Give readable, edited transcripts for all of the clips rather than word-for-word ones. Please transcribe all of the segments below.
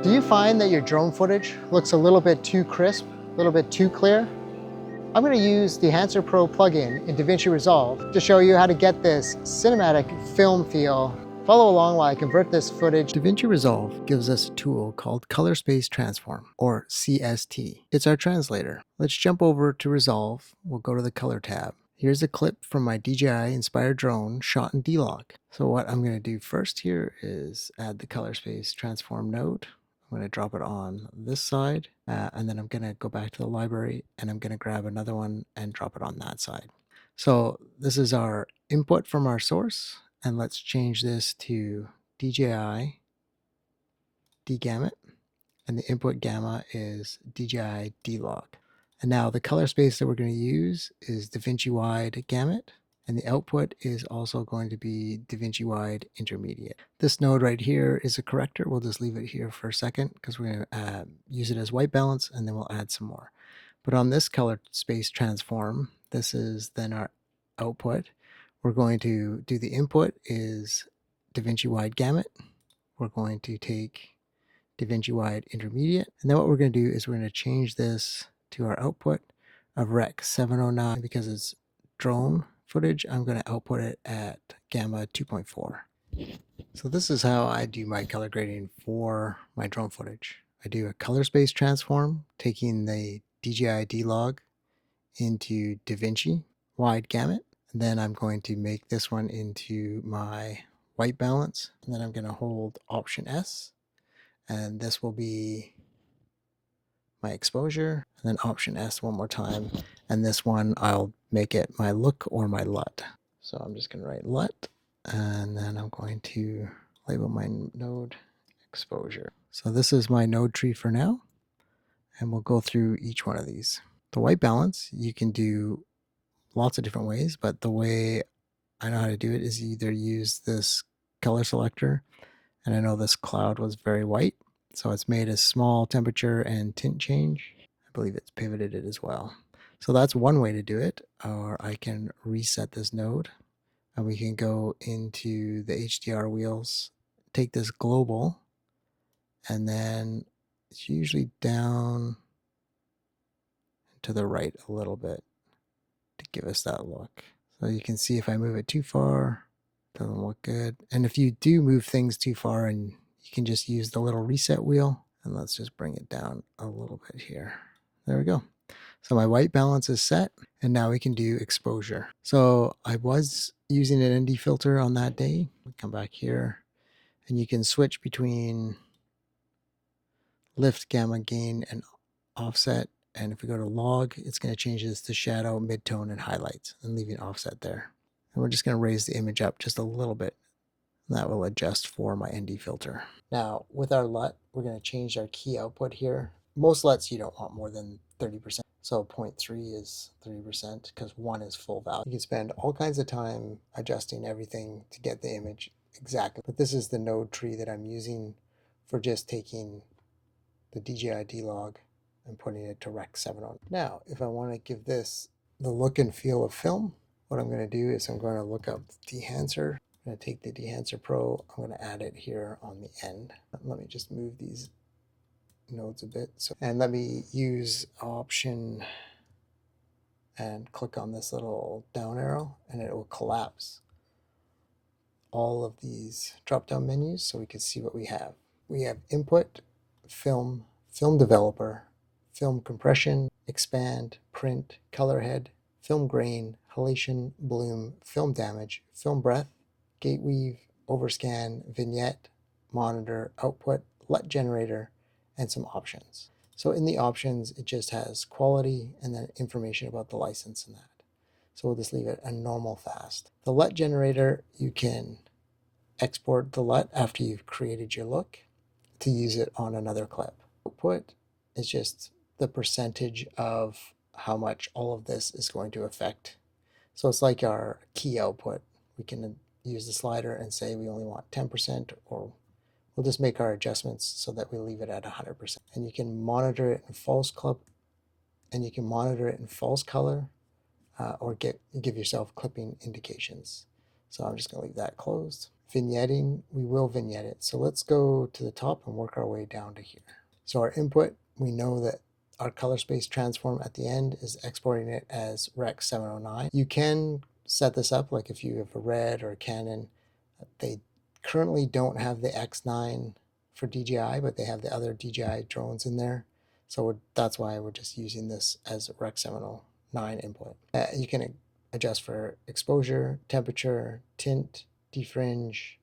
Do you find that your drone footage looks a little bit too crisp, a little bit too clear? I'm going to use the Dehancer Pro plugin in DaVinci Resolve to show you how to get this cinematic film feel. Follow along while I convert this footage. DaVinci Resolve gives us a tool called Color Space Transform, or CST. It's our translator. Let's jump over to Resolve. We'll go to the Color tab. Here's a clip from my DJI Inspire drone shot in D-log. So what I'm going to do first here is add the Color Space Transform node. I'm going to drop it on this side, and then I'm going to go back to the library and I'm going to grab another one and drop it on that side. So this is our input from our source, and let's change this to DJI D-gamut, and the input gamma is DJI D-log. And now the color space that we're going to use is DaVinci Wide Gamut, and the output is also going to be DaVinci Wide Intermediate. This node right here is a corrector. We'll just leave it here for a second because we're going to use it as white balance, and then we'll add some more. But on this color space transform, this is then our output. We're going to do the input is DaVinci Wide Gamut. We're going to take DaVinci Wide Intermediate, and then what we're going to do is we're going to change this to our output of REC709. Because it's drone footage, I'm going to output it at gamma 2.4. So this is how I do my color grading for my drone footage. I do a color space transform, taking the DJI D-log into DaVinci Wide Gamut, and then I'm going to make this one into my white balance, and then I'm going to hold Option S, and this will be my exposure, and then Option S one more time, and this one I'll make it my look or my LUT. So I'm just going to write LUT, and then I'm going to label my node exposure. So this is my node tree for now, and we'll go through each one of these. The white balance you can do lots of different ways, but the way I know how to do it is either use this color selector, and I know this cloud was very white, so it's made a small temperature and tint change. I believe it's pivoted it as well. So that's one way to do it, or I can reset this node, and we can go into the HDR wheels, take this global, and then it's usually down to the right a little bit to give us that look. So you can see if I move it too far, it doesn't look good. And if you do move things too far, and you can just use the little reset wheel, and let's just bring it down a little bit here. There we go. So my white balance is set, and now we can do exposure. So I was using an ND filter on that day. We come back here, and you can switch between lift, gamma, gain, and offset. And if we go to log, it's going to change this to shadow, midtone, and highlights, and leaving offset there. And we're just going to raise the image up just a little bit. And that will adjust for my ND filter. Now, with our LUT, we're going to change our key output here. Most LUTs you don't want more than 30%. So 0.3 is 30% because 1 is full value. You can spend all kinds of time adjusting everything to get the image exactly. But this is the node tree that I'm using for just taking the DJI D-log and putting it to REC709. Now, if I want to give this the look and feel of film, what I'm going to do is I'm going to look up Dehancer. I'm going to take the Dehancer Pro. I'm going to add it here on the end. Let me just move these nodes a bit. And let me use Option and click on this little down arrow, and it will collapse all of these drop-down menus so we can see what we have. We have input, film, film developer, film compression, expand, print, color head, film grain, halation, bloom, film damage, film breadth, gate weave, overscan, vignette, monitor, output, LUT generator, and some options. So in the options, it just has quality and then information about the license and that. So we'll just leave it a normal fast. The LUT generator, you can export the LUT after you've created your look to use it on another clip. Output is just the percentage of how much all of this is going to affect. So it's like our key output. We can use the slider and say we only want 10%, or we'll we'll just make our adjustments so that we leave it at 100%. And you can monitor it in false color, or give yourself clipping indications. So I'm just going to leave that closed. Vignetting, we will vignette it. So let's go to the top and work our way down to here. So our input, we know that our color space transform at the end is exporting it as REC709. You can set this up, like if you have a Red or a Canon, they currently don't have the X9 for DJI, but they have the other DJI drones in there. So that's why we're just using this as REC709 input. You can adjust for exposure, temperature, tint, defringe,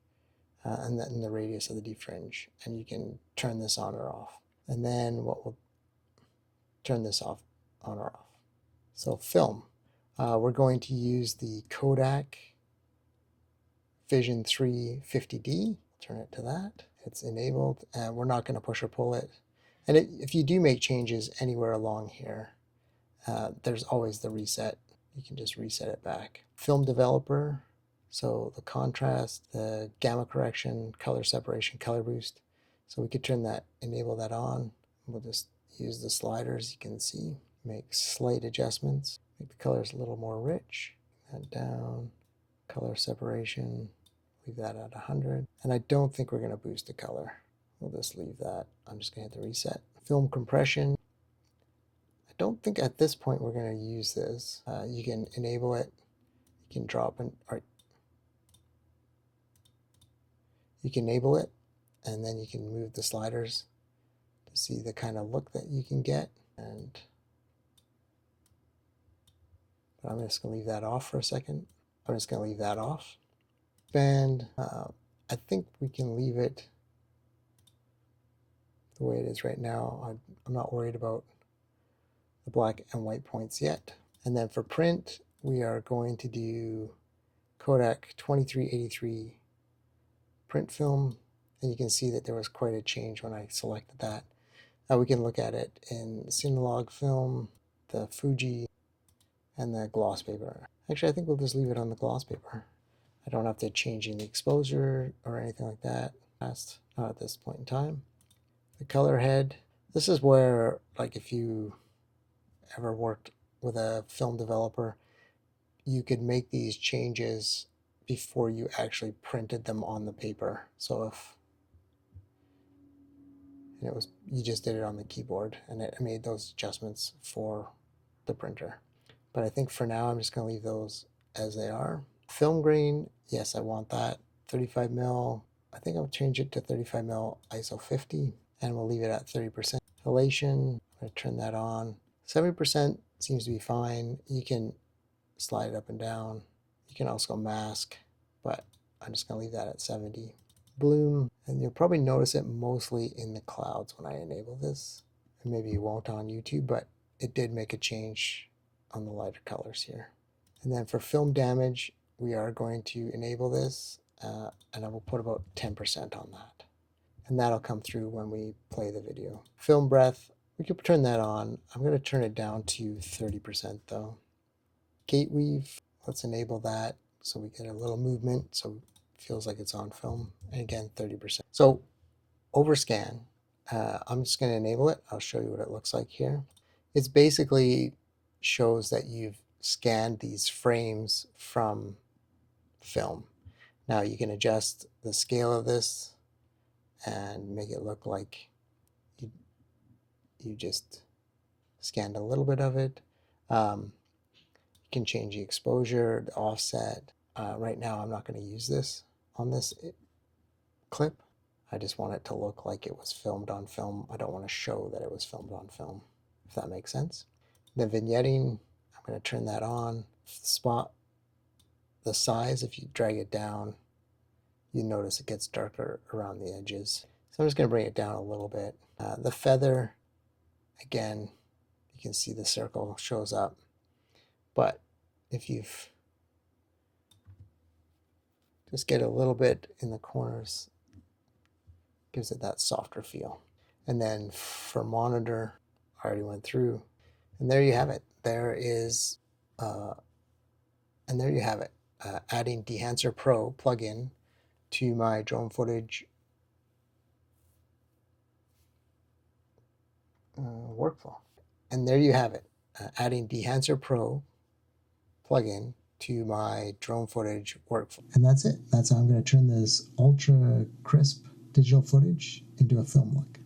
and then the radius of the defringe. And you can turn this on or off. And then we'll turn this on or off. So film, we're going to use the Kodak Vision 3 50D. Turn it to that. It's enabled, and we're not going to push or pull it. And if you do make changes anywhere along here, there's always the reset. You can just reset it back. Film developer, so the contrast, the gamma correction, color separation, color boost. So we could enable that on. We'll just use the sliders, you can see, make slight adjustments, make the colors a little more rich. That down, color separation, leave that at 100. And I don't think we're going to boost the color. We'll just leave that. I'm just going to hit the reset. Film compression. I don't think at this point we're going to use this. You can enable it. You can drop in, or you can enable it, and then you can move the sliders to see the kind of look that you can get. But I'm just going to leave that off for a second. I'm just going to leave that off. And I think we can leave it the way it is right now. I'm not worried about the black and white points yet. And then for print, we are going to do Kodak 2383 print film. And you can see that there was quite a change when I selected that. We can look at it in Cinematography film, the Fuji, and the gloss paper. Actually, I think we'll just leave it on the gloss paper. I don't have to change any exposure or anything like that. Not at this point in time. The color head. This is where, like, if you ever worked with a film developer, you could make these changes before you actually printed them on the paper. So you just did it on the keyboard and it made those adjustments for the printer. But I think for now I'm just going to leave those as they are. Film grain, yes, I want that. 35 mil. I think I'll change it to 35 mil ISO 50, and we'll leave it at 30%. Halation, I'm going to turn that on. 70% seems to be fine. You can slide it up and down. You can also mask, but I'm just going to leave that at 70. Bloom, and you'll probably notice it mostly in the clouds when I enable this. And maybe you won't on YouTube, but it did make a change on the lighter colors here. And then for film damage, we are going to enable this, and I will put about 10% on that. And that'll come through when we play the video. Film breath, we could turn that on. I'm going to turn it down to 30% though. Gate weave, let's enable that so we get a little movement so it feels like it's on film. And again, 30%. So overscan, I'm just going to enable it. I'll show you what it looks like here. It's basically shows that you've scanned these frames from film. Now you can adjust the scale of this and make it look like you just scanned a little bit of it. You can change the exposure, the offset. Right now I'm not going to use this on this clip. I just want it to look like it was filmed on film. I don't want to show that it was filmed on film, if that makes sense. The vignetting, I'm going to turn that on. Spot the size, if you drag it down, you notice it gets darker around the edges. So I'm just going to bring it down a little bit. The feather, again, you can see the circle shows up. But if you've just get a little bit in the corners, gives it that softer feel. And then for monitor, I already went through. And there you have it. There you have it. Adding Dehancer Pro plugin to my drone footage workflow. And there you have it, adding Dehancer Pro plugin to my drone footage workflow. And that's it. That's how I'm going to turn this ultra crisp digital footage into a film look.